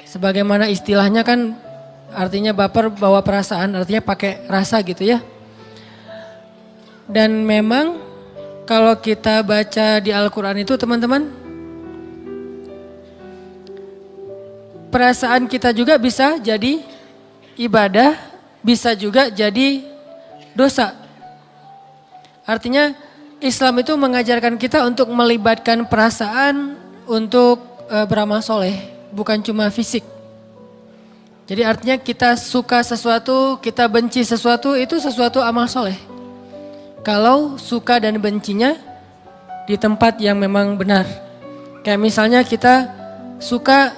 Sebagaimana istilahnya kan artinya baper bawa perasaan, artinya pakai rasa gitu ya. Dan memang kalau kita baca di Al-Quran itu teman-teman, perasaan kita juga bisa jadi ibadah, bisa juga jadi dosa. Artinya Islam itu mengajarkan kita untuk melibatkan perasaan untuk beramal soleh, bukan cuma fisik. Jadi artinya kita suka sesuatu, kita benci sesuatu, itu sesuatu amal soleh. Kalau suka dan bencinya di tempat yang memang benar. Kayak misalnya kita suka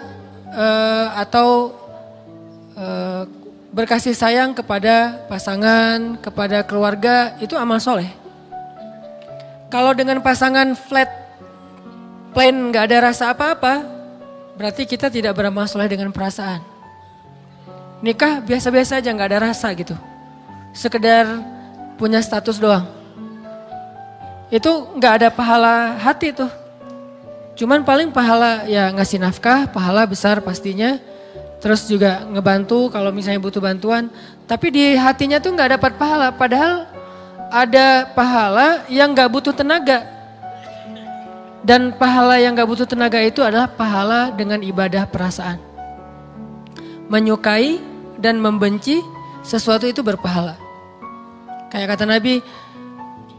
atau berkasih sayang kepada pasangan, kepada keluarga, itu amal soleh. Kalau dengan pasangan flat, plain, gak ada rasa apa-apa, berarti kita tidak beramal soleh dengan perasaan. Nikah biasa-biasa aja, gak ada rasa gitu. Sekedar punya status doang. Itu gak ada pahala hati tuh. Cuman paling pahala ya ngasih nafkah, pahala besar pastinya. Terus juga ngebantu kalau misalnya butuh bantuan. Tapi di hatinya tuh gak dapat pahala. Padahal ada pahala yang gak butuh tenaga. Dan pahala yang gak butuh tenaga itu adalah pahala dengan ibadah perasaan. Menyukai dan membenci sesuatu itu berpahala. Kayak kata Nabi,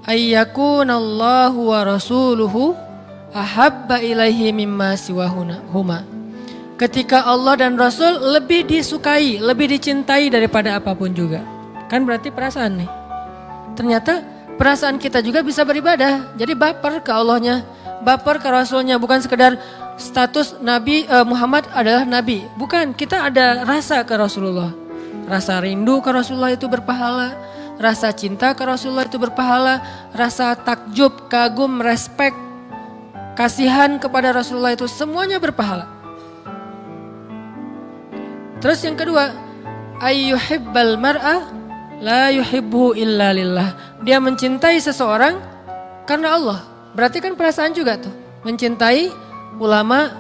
ayyakunallahu wa rasuluhu ahabba ilaihi mimma siwahuma. Ketika Allah dan Rasul lebih disukai, lebih dicintai daripada apapun juga. Kan berarti perasaan nih. Ternyata perasaan kita juga bisa beribadah. Jadi baper ke Allahnya, baper ke Rasulnya. Bukan sekedar status Nabi Muhammad adalah Nabi. Bukan, kita ada rasa ke Rasulullah. Rasa rindu ke Rasulullah itu berpahala. Rasa cinta ke Rasulullah itu berpahala. Rasa takjub, kagum, respek, kasihan kepada Rasulullah itu semuanya berpahala. Terus yang kedua, ayyuhibbal mar'a la yuhibbuhu illa lillah. Dia mencintai seseorang karena Allah. Berarti kan perasaan juga tuh. Mencintai ulama.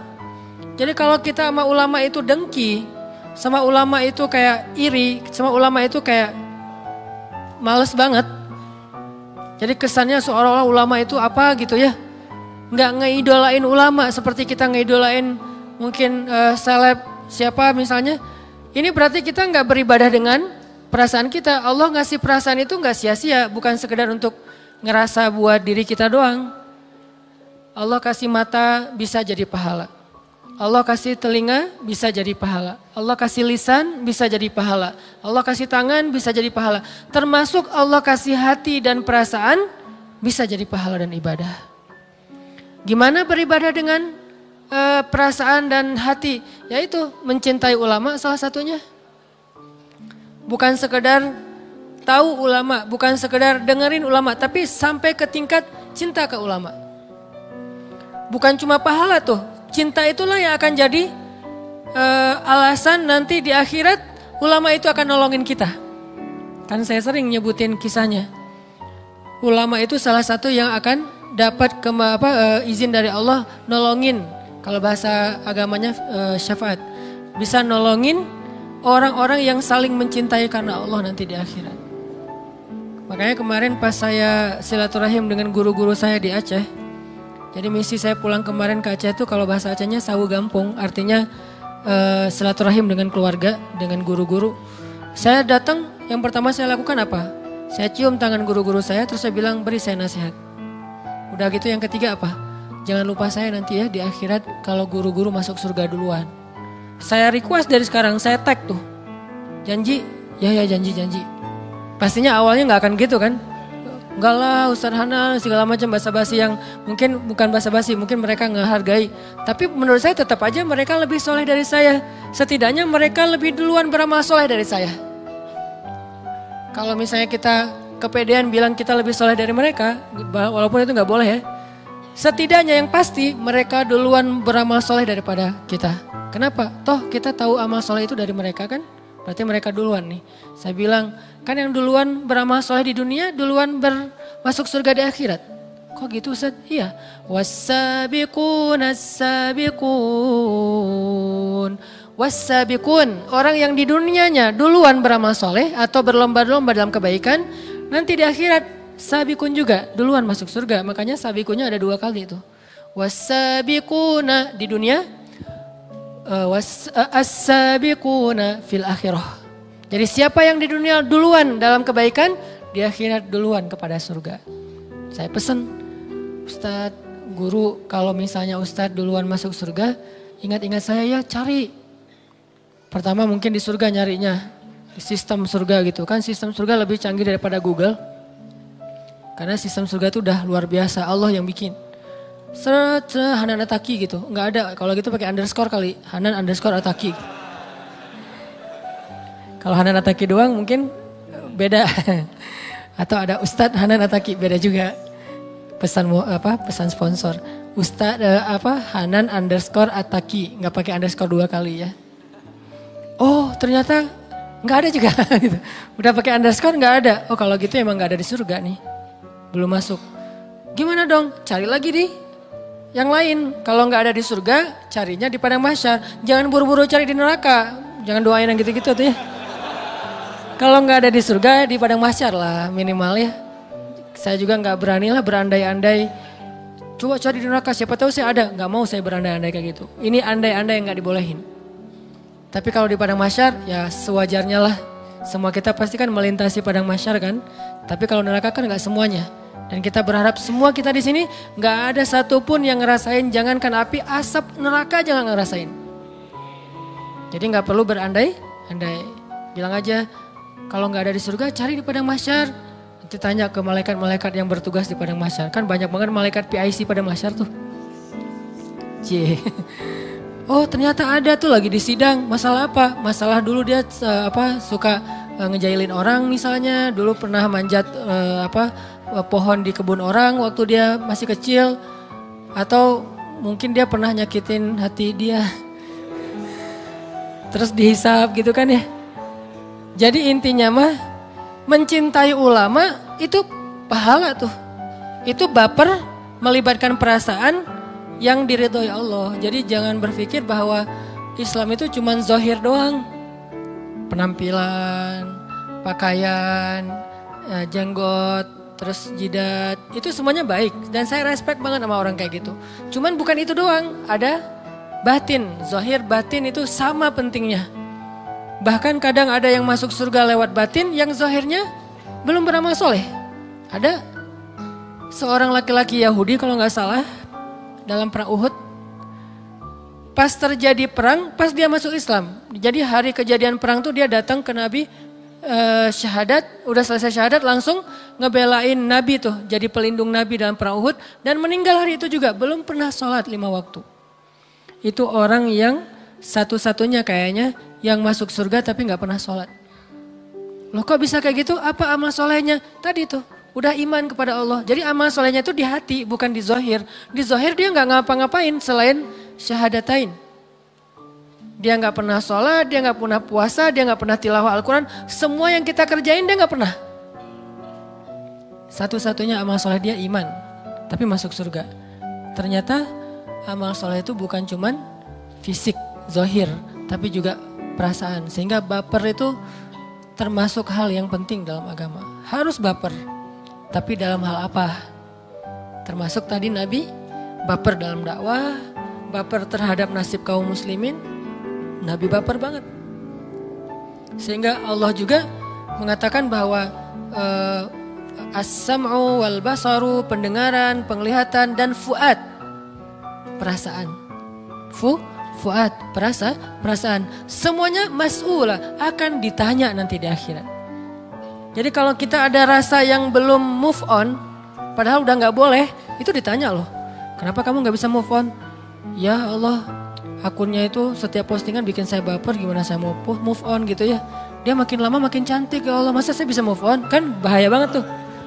Jadi kalau kita sama ulama itu dengki, sama ulama itu kayak iri, sama ulama itu kayak males banget. Jadi kesannya seolah-olah ulama itu apa gitu ya. Nggak ngeidolain ulama seperti kita ngeidolain mungkin seleb siapa misalnya. Ini berarti kita nggak beribadah dengan perasaan kita. Allah ngasih perasaan itu nggak sia-sia, bukan sekedar untuk ngerasa buat diri kita doang. Allah kasih mata bisa jadi pahala. Allah kasih telinga bisa jadi pahala. Allah kasih lisan bisa jadi pahala. Allah kasih tangan bisa jadi pahala. Termasuk Allah kasih hati dan perasaan bisa jadi pahala dan ibadah. Gimana beribadah dengan perasaan dan hati? Yaitu mencintai ulama salah satunya. Bukan sekedar tahu ulama, bukan sekedar dengerin ulama, tapi sampai ke tingkat cinta ke ulama. Bukan cuma pahala tuh, cinta itulah yang akan jadi alasan nanti di akhirat ulama itu akan nolongin kita. Kan saya sering nyebutin kisahnya. Ulama itu salah satu yang akan dapat izin dari Allah nolongin, kalau bahasa agamanya syafaat, bisa nolongin orang-orang yang saling mencintai karena Allah nanti di akhirat. Makanya kemarin pas saya silaturahim dengan guru-guru saya di Aceh, jadi misi saya pulang kemarin ke Aceh itu kalau bahasa Acehnya sawu gampung, artinya silaturahim dengan keluarga, dengan guru-guru. Saya datang, yang pertama saya lakukan apa? Saya cium tangan guru-guru saya, terus saya bilang beri saya nasihat. Udah gitu yang ketiga apa? Jangan lupa saya nanti ya di akhirat kalau guru-guru masuk surga duluan. Saya request dari sekarang, saya tag tuh. Janji? Ya janji. Pastinya awalnya gak akan gitu kan. Enggak lah Ustaz Hana segala macam basa-basi yang mungkin bukan basa-basi, mungkin mereka gak hargai. Tapi menurut saya tetap aja mereka lebih soleh dari saya. Setidaknya mereka lebih duluan beramal soleh dari saya. Kalau misalnya kita kepedean bilang kita lebih soleh dari mereka, walaupun itu gak boleh ya. Setidaknya yang pasti mereka duluan beramal soleh daripada kita. Kenapa? Toh kita tahu amal soleh itu dari mereka kan? Berarti mereka duluan nih. Saya bilang, kan yang duluan beramal soleh di dunia, duluan masuk surga di akhirat. Kok gitu Ustaz? Iya. Was-sabiqun as-sabiqun wassabiqun, orang yang di dunianya duluan beramal soleh atau berlomba-lomba dalam kebaikan, nanti di akhirat sabiqun juga duluan masuk surga. Makanya sabiqunnya ada 2 kali itu. Wassabiquna di dunia, as-sabiquna fil akhirah. Jadi siapa yang di dunia duluan dalam kebaikan, di akhirat duluan kepada surga. Saya pesan, Ustadz, guru, kalau misalnya Ustadz duluan masuk surga, ingat-ingat saya ya, cari. Pertama mungkin di surga nyarinya, di sistem surga gitu kan. Sistem surga lebih canggih daripada Google. Karena sistem surga itu udah luar biasa, Allah yang bikin. Hanan Ataki gitu, nggak ada. Kalau gitu pakai underscore kali, Hanan underscore Ataki. Kalau Hanan Ataki doang mungkin beda. Atau ada Ustadz Hanan Ataki, beda juga. Pesan sponsor. Ustadz Hanan underscore Ataki, nggak pakai underscore 2 kali ya. Oh ternyata nggak ada juga gitu. Udah pakai underscore nggak ada. Oh kalau gitu emang nggak ada di surga nih. Belum masuk. Gimana dong? Cari lagi di yang lain. Kalau nggak ada di surga, carinya di padang mahsyar. Jangan buru-buru cari di neraka. Jangan doain yang gitu-gitu tuh ya. Kalau nggak ada di surga, di padang mahsyar lah minimal ya. Saya juga nggak berani lah berandai-andai. Coba cari di neraka, siapa tahu saya ada. Nggak mau saya berandai-andai kayak gitu. Ini andai-andai yang nggak dibolehin. Tapi kalau di padang mahsyar ya sewajarnya lah. Semua kita pasti kan melintasi padang mahsyar kan. Tapi kalau neraka kan nggak semuanya. Dan kita berharap semua kita di sini nggak ada satupun yang ngerasain, jangankan api, asap neraka jangan ngerasain. Jadi nggak perlu berandai-andai. Bilang aja kalau nggak ada di surga cari di padang mahsyar. Nanti tanya ke malaikat-malaikat yang bertugas di padang mahsyar. Kan banyak banget malaikat PIC padang mahsyar tuh. Cie. Oh ternyata ada tuh lagi di sidang. Masalah apa? Masalah dulu dia suka ngejailin orang misalnya. Dulu pernah manjat pohon di kebun orang waktu dia masih kecil. Atau mungkin dia pernah nyakitin hati dia. Terus dihisap gitu kan ya. Jadi intinya mah mencintai ulama itu pahala tuh. Itu baper, melibatkan perasaan yang diridhoi Allah. Jadi jangan berpikir bahwa Islam itu cuma zahir doang. Penampilan, pakaian, jenggot, terus jidat, itu semuanya baik. Dan saya respect banget sama orang kayak gitu. Cuman bukan itu doang, ada batin. Zahir batin itu sama pentingnya. Bahkan kadang ada yang masuk surga lewat batin yang zahirnya belum beramal soleh. Ada seorang laki-laki Yahudi kalau nggak salah dalam perang Uhud. Pas terjadi perang, pas dia masuk Islam. Jadi hari kejadian perang tuh dia datang ke Nabi syahadat, udah selesai syahadat langsung ngebelain Nabi tuh. Jadi pelindung Nabi dalam perang Uhud dan meninggal hari itu juga. Belum pernah sholat 5 waktu. Itu orang yang satu-satunya kayaknya yang masuk surga tapi gak pernah sholat. Loh kok bisa kayak gitu? Apa amal solehnya? Tadi tuh. Udah iman kepada Allah. Jadi amal solehnya itu di hati, bukan di zahir. Di zahir dia gak ngapa-ngapain selain syahadatain. Dia gak pernah sholat, dia gak pernah puasa, dia gak pernah tilawah Al-Quran. Semua yang kita kerjain dia gak pernah. Satu-satunya amal soleh dia iman. Tapi masuk surga. Ternyata amal soleh itu bukan cuman fisik, zahir. Tapi juga perasaan. Sehingga baper itu termasuk hal yang penting dalam agama. Harus baper. Tapi dalam hal apa? Termasuk tadi Nabi baper dalam dakwah, baper terhadap nasib kaum muslimin. Nabi baper banget. Sehingga Allah juga mengatakan bahwa as-sam'u wal basaru, pendengaran, penglihatan dan fuad, perasaan. Fuad, perasaan. Semuanya mas'ula, akan ditanya nanti di akhirat. Jadi kalau kita ada rasa yang belum move on, padahal udah gak boleh, itu ditanya loh. Kenapa kamu gak bisa move on? Ya Allah, akunnya itu setiap postingan bikin saya baper, gimana saya mau move on gitu ya. Dia makin lama makin cantik, ya Allah masa saya bisa move on? Kan bahaya banget tuh.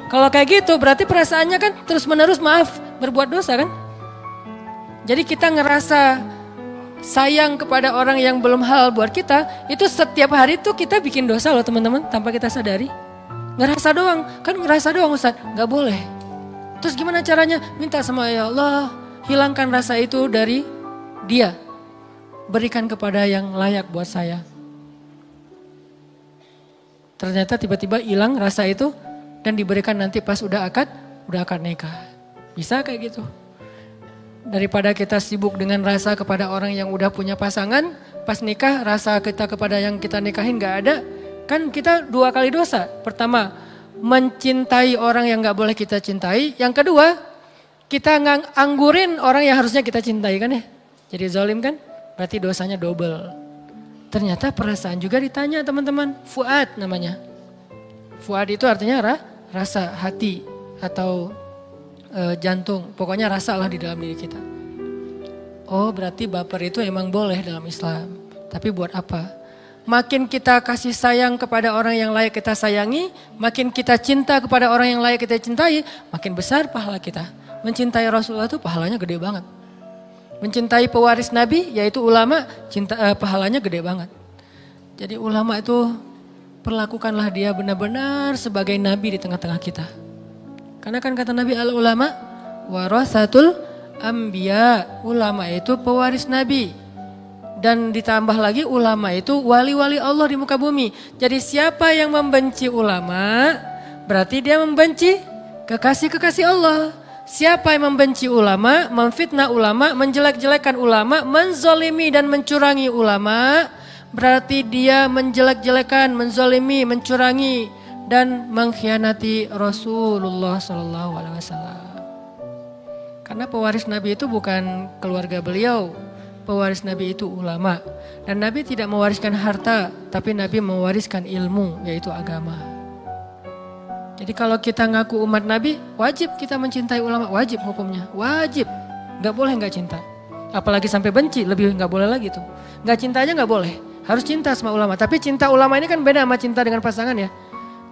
Kalau kayak gitu berarti perasaannya kan terus menerus berbuat dosa kan. Jadi kita ngerasa sayang kepada orang yang belum halal buat kita, itu setiap hari tuh kita bikin dosa loh teman-teman, tanpa kita sadari. Ngerasa doang, kan ngerasa doang Ustaz, gak boleh. Terus gimana caranya? Minta sama ya Allah, hilangkan rasa itu dari dia. berikan kepada yang layak buat saya. Ternyata tiba-tiba hilang rasa itu dan diberikan nanti pas udah akad nikah. Bisa kayak gitu. Daripada kita sibuk dengan rasa kepada orang yang udah punya pasangan, pas nikah rasa kita kepada yang kita nikahin gak ada, kan kita 2 kali dosa. Pertama, mencintai orang yang gak boleh kita cintai. Yang kedua, kita nganggurin orang yang harusnya kita cintai kan ya. Jadi zalim kan, berarti dosanya double. Ternyata perasaan juga ditanya teman-teman, fuad namanya. Fuad itu artinya rasa, hati atau jantung. Pokoknya rasa lah di dalam diri kita. Oh berarti baper itu emang boleh dalam Islam. Tapi buat apa? Makin kita kasih sayang kepada orang yang layak kita sayangi, makin kita cinta kepada orang yang layak kita cintai, makin besar pahala kita. Mencintai Rasulullah itu pahalanya gede banget. Mencintai pewaris Nabi yaitu ulama, pahalanya gede banget. Jadi ulama itu perlakukanlah dia benar-benar sebagai Nabi di tengah-tengah kita. Karena kan kata Nabi al-ulama warasatul anbiya, ulama itu pewaris Nabi. Dan ditambah lagi ulama itu wali-wali Allah di muka bumi. Jadi siapa yang membenci ulama berarti dia membenci kekasih-kekasih Allah. Siapa yang membenci ulama, memfitnah ulama, menjelek-jelekan ulama, menzolimi dan mencurangi ulama, berarti dia menjelek-jelekan, menzolimi, mencurangi dan mengkhianati Rasulullah SAW. Karena pewaris Nabi itu bukan keluarga beliau, pewaris Nabi itu ulama. Dan Nabi tidak mewariskan harta, tapi Nabi mewariskan ilmu, yaitu agama. Jadi kalau kita ngaku umat Nabi, wajib kita mencintai ulama, wajib hukumnya, wajib. Gak boleh gak cinta. Apalagi sampai benci, lebih gak boleh lagi tuh. Gak cinta aja gak boleh, harus cinta sama ulama. Tapi cinta ulama ini kan beda sama cinta dengan pasangan ya.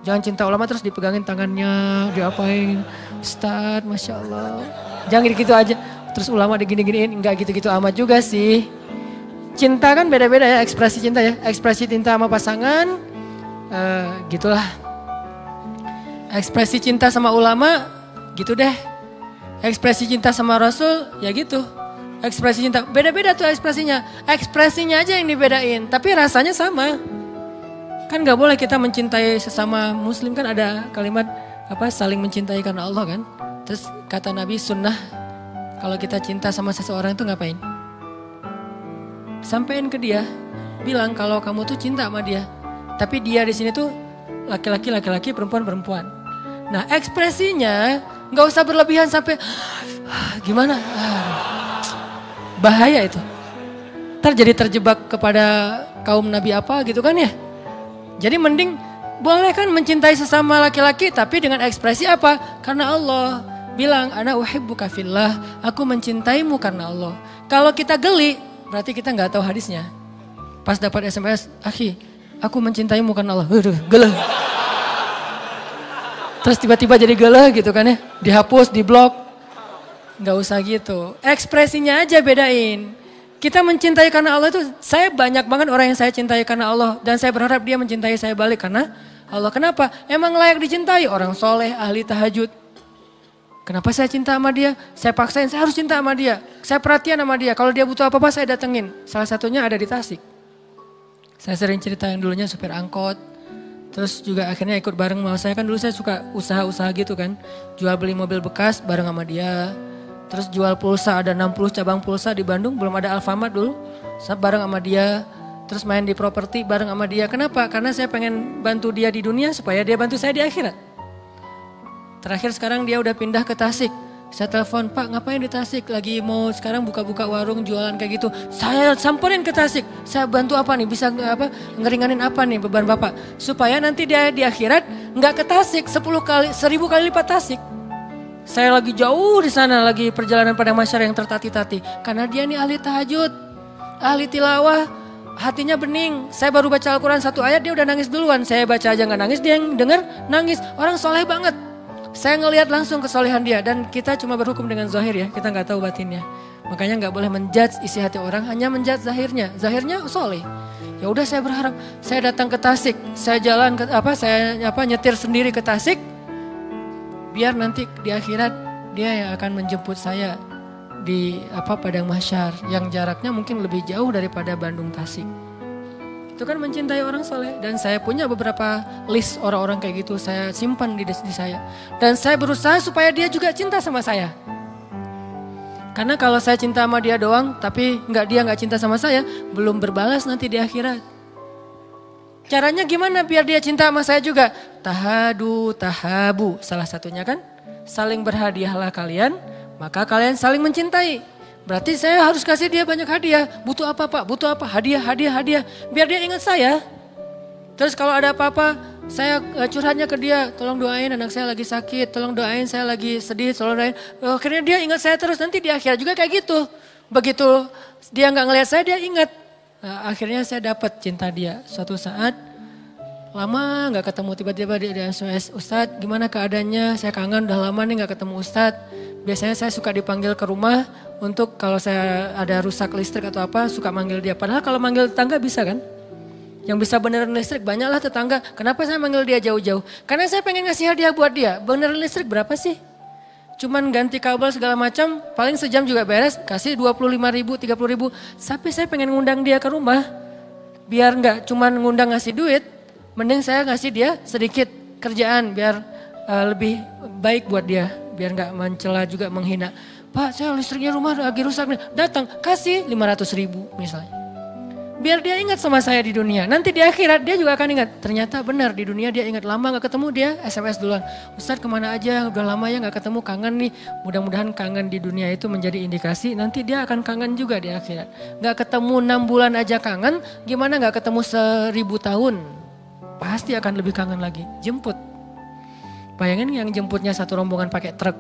Jangan cinta ulama terus dipegangin tangannya, diapain. Ustaz, Masya Allah. Jangan gitu aja, terus ulama digini-giniin, gak gitu-gitu amat juga sih. Cinta kan beda-beda ya, ekspresi cinta ya. Ekspresi cinta sama pasangan, gitulah. Ekspresi cinta sama ulama, gitu deh. Ekspresi cinta sama Rasul, ya gitu. Ekspresi cinta, beda-beda tuh ekspresinya. Ekspresinya aja yang dibedain, tapi rasanya sama. Kan gak boleh kita mencintai sesama muslim, kan ada kalimat apa saling mencintai karena Allah kan. Terus kata Nabi sunnah, kalau kita cinta sama seseorang itu ngapain? Sampein ke dia, bilang kalau kamu tuh cinta sama dia. Tapi dia di sini tuh laki-laki, perempuan. Nah ekspresinya gak usah berlebihan sampai gimana, bahaya itu. Ntar jadi terjebak kepada kaum Nabi apa gitu kan ya. Jadi mending boleh kan mencintai sesama laki-laki tapi dengan ekspresi apa? Karena Allah bilang ana uhibbuka fillah, aku mencintaimu karena Allah. Kalau kita geli berarti kita gak tahu hadisnya. Pas dapat SMS, akhi aku mencintaimu karena Allah, geleh. Terus tiba-tiba jadi geleh gitu kan ya, dihapus, diblok. Gak usah gitu, ekspresinya aja bedain. Kita mencintai karena Allah itu, saya banyak banget orang yang saya cintai karena Allah. Dan saya berharap dia mencintai saya balik karena Allah. Kenapa? Emang layak dicintai, orang soleh, ahli tahajud. Kenapa saya cinta sama dia? Saya paksain, saya harus cinta sama dia. Saya perhatian sama dia, kalau dia butuh apa-apa saya datengin. Salah satunya ada di Tasik. Saya sering ceritain dulunya supir angkot. Terus juga akhirnya ikut bareng sama saya, kan dulu saya suka usaha-usaha gitu kan. Jual beli mobil bekas bareng sama dia. Terus jual pulsa, ada 60 cabang pulsa di Bandung, belum ada Alfamart dulu. Saya bareng sama dia. Terus main di properti bareng sama dia. Kenapa? Karena saya pengen bantu dia di dunia supaya dia bantu saya di akhirat. Terakhir sekarang dia udah pindah ke Tasik. Saya telepon, Pak ngapain di Tasik? Lagi mau sekarang buka-buka warung jualan kayak gitu. Saya samperin ke Tasik. Saya bantu apa nih? Bisa ngeringanin apa nih beban Bapak? Supaya nanti dia di akhirat nggak ke Tasik 10 kali lipat Tasik. Saya lagi jauh di sana, lagi perjalanan pada masyarakat yang tertati-tati. Karena dia nih ahli tahajud, ahli tilawah, hatinya bening. Saya baru baca Al-Quran 1 ayat dia udah nangis duluan. Saya baca aja nggak nangis, dia yang denger nangis. Orang soleh banget. Saya ngelihat langsung kesolehan dia dan kita cuma berhukum dengan zahir ya, kita nggak tahu batinnya. Makanya nggak boleh menjudge isi hati orang, hanya menjudge zahirnya. Zahirnya soleh. Ya udah saya berharap, saya datang ke Tasik, saya jalan ke nyetir sendiri ke Tasik, biar nanti di akhirat dia yang akan menjemput saya di Padang Mahsyar yang jaraknya mungkin lebih jauh daripada Bandung Tasik. Itu kan mencintai orang soleh. Dan saya punya beberapa list orang-orang kayak gitu, saya simpan di saya. Dan saya berusaha supaya dia juga cinta sama saya. Karena kalau saya cinta sama dia doang, tapi dia nggak cinta sama saya, belum berbalas nanti di akhirat. Caranya gimana biar dia cinta sama saya juga? Tahadu, tahabu, salah satunya kan, saling berhadiahlah kalian, maka kalian saling mencintai. Berarti saya harus kasih dia banyak hadiah. Butuh apa Pak? Butuh apa? Hadiah, hadiah, hadiah. Biar dia ingat saya. Terus kalau ada apa-apa, saya curhatnya ke dia. Tolong doain anak saya lagi sakit. Tolong doain saya lagi sedih. Tolong doain. Akhirnya dia ingat saya terus. Nanti di akhirat juga kayak gitu. Begitu dia nggak ngelihat saya, dia ingat. Nah, akhirnya saya dapat cinta dia. Suatu saat, lama nggak ketemu. Tiba-tiba dia SMS, Ustadz gimana keadaannya? Saya kangen, udah lama nih nggak ketemu Ustadz. Biasanya saya suka dipanggil ke rumah untuk kalau saya ada rusak listrik atau apa, suka manggil dia. Padahal kalau manggil tetangga bisa kan? Yang bisa beneran listrik banyaklah tetangga. Kenapa saya manggil dia jauh-jauh? Karena saya pengen ngasih hadiah buat dia. Beneran listrik berapa sih? Cuman ganti kabel segala macam, paling sejam juga beres. Kasih 25.000, 30.000. Tapi saya pengen ngundang dia ke rumah. Biar nggak cuman ngundang ngasih duit, mending saya ngasih dia sedikit kerjaan biar lebih baik buat dia. Biar nggak mencela juga menghina. Pak saya listriknya rumah lagi rusak nih. Datang kasih 500.000 misalnya. Biar dia ingat sama saya di dunia. Nanti di akhirat dia juga akan ingat. Ternyata benar di dunia dia ingat, lama gak ketemu dia SMS duluan. Ustadz kemana aja udah lama ya gak ketemu, kangen nih. Mudah-mudahan kangen di dunia itu menjadi indikasi. Nanti dia akan kangen juga di akhirat. Gak ketemu 6 bulan aja kangen. Gimana gak ketemu 1000 tahun. Pasti akan lebih kangen lagi. Jemput. Bayangin yang jemputnya satu rombongan pakai truk.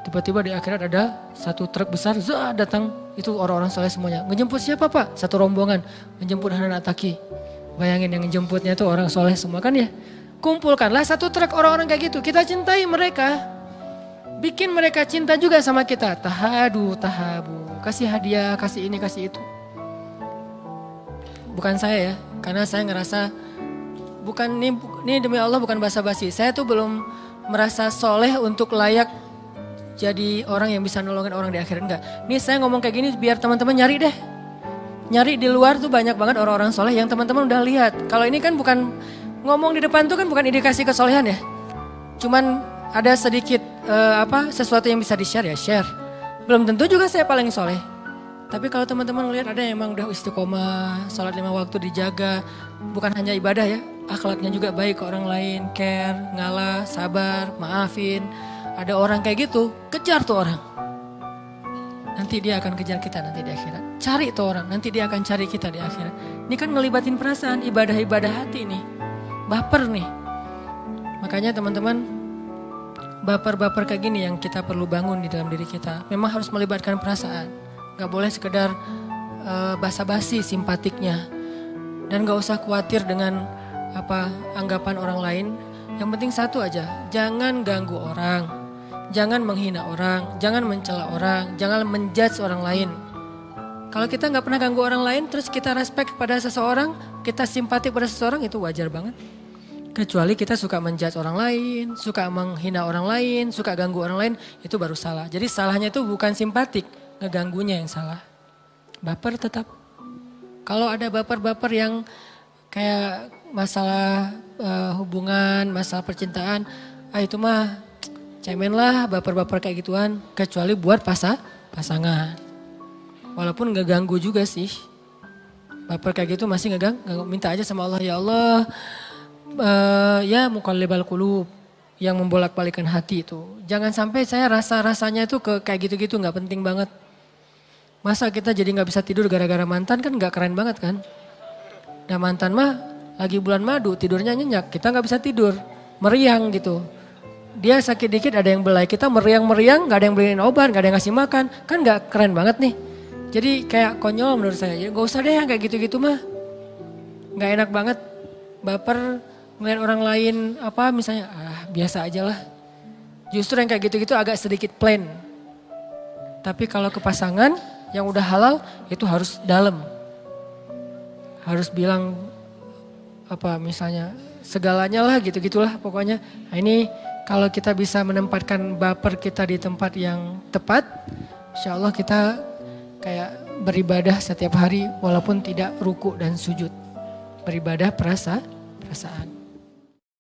Tiba-tiba di akhirat ada satu truk besar, datang, itu orang-orang soleh semuanya. Ngejemput siapa Pak? Satu rombongan, ngejemput Hanan Ataki. Bayangin yang ngejemputnya itu orang soleh semua kan ya. Kumpulkanlah satu truk orang-orang kayak gitu, kita cintai mereka. Bikin mereka cinta juga sama kita. Tahadu, tahabu, kasih hadiah, kasih ini, kasih itu. Bukan saya ya, karena saya ngerasa, bukan ini demi Allah bukan basa-basi. Saya tuh belum merasa soleh untuk layak jadi orang yang bisa nolongin orang di akhirat, enggak. Nih saya ngomong kayak gini biar teman-teman nyari deh. Nyari di luar tuh banyak banget orang-orang soleh yang teman-teman udah lihat. Kalau ini kan bukan, ngomong di depan tuh kan bukan indikasi kesolehan ya. Cuman ada sedikit sesuatu yang bisa di-share ya, share. Belum tentu juga saya paling soleh. Tapi kalau teman-teman lihat ada yang emang udah istiqomah, sholat 5 waktu dijaga. Bukan hanya ibadah ya, akhlaknya juga baik ke orang lain, care, ngalah, sabar, maafin. Ada orang kayak gitu, kejar tuh orang. Nanti dia akan kejar kita nanti di akhirat. Cari tuh orang, nanti dia akan cari kita di akhirat. Ini kan ngelibatin perasaan, ibadah-ibadah hati nih. Baper nih. Makanya teman-teman, baper-baper kayak gini yang kita perlu bangun di dalam diri kita. Memang harus melibatkan perasaan. Gak boleh sekedar basa-basi simpatiknya. Dan gak usah khawatir dengan anggapan orang lain. Yang penting satu aja, jangan ganggu orang. Jangan menghina orang, jangan mencela orang, jangan menjudge orang lain. Kalau kita nggak pernah ganggu orang lain, terus kita respect pada seseorang, kita simpati pada seseorang, itu wajar banget. Kecuali kita suka menjudge orang lain, suka menghina orang lain, suka ganggu orang lain, itu baru salah. Jadi salahnya itu bukan simpatik, ngeganggunya yang salah. Baper tetap. Kalau ada baper-baper yang kayak masalah hubungan, masalah percintaan, itu mah cemen lah baper-baper kayak gituan. Kecuali buat pasangan. Walaupun gak ganggu juga sih. Baper kayak gitu masih gak ganggu. Minta aja sama Allah, ya Allah. Ya muqallibal qulub. Yang membolak-balikan hati itu. Jangan sampai saya rasa-rasanya itu kayak gitu-gitu gak penting banget. Masa kita jadi gak bisa tidur gara-gara mantan kan gak keren banget kan. Nah mantan mah lagi bulan madu tidurnya nyenyak. Kita gak bisa tidur. Meriang gitu. Dia sakit dikit ada yang belai, kita meriang-meriang gak ada yang beliin obat, gak ada yang ngasih makan. Kan gak keren banget nih. Jadi kayak konyol menurut saya. Jadi gak usah deh yang kayak gitu-gitu mah. Gak enak banget. Baper ngeliat orang lain misalnya, biasa aja lah. Justru yang kayak gitu-gitu agak sedikit plain. Tapi kalau ke pasangan yang udah halal itu harus dalam. Harus bilang misalnya segalanya lah gitu-gitulah pokoknya. Nah ini kalau kita bisa menempatkan baper kita di tempat yang tepat, Insya Allah kita kayak beribadah setiap hari walaupun tidak ruku dan sujud. Beribadah perasaan.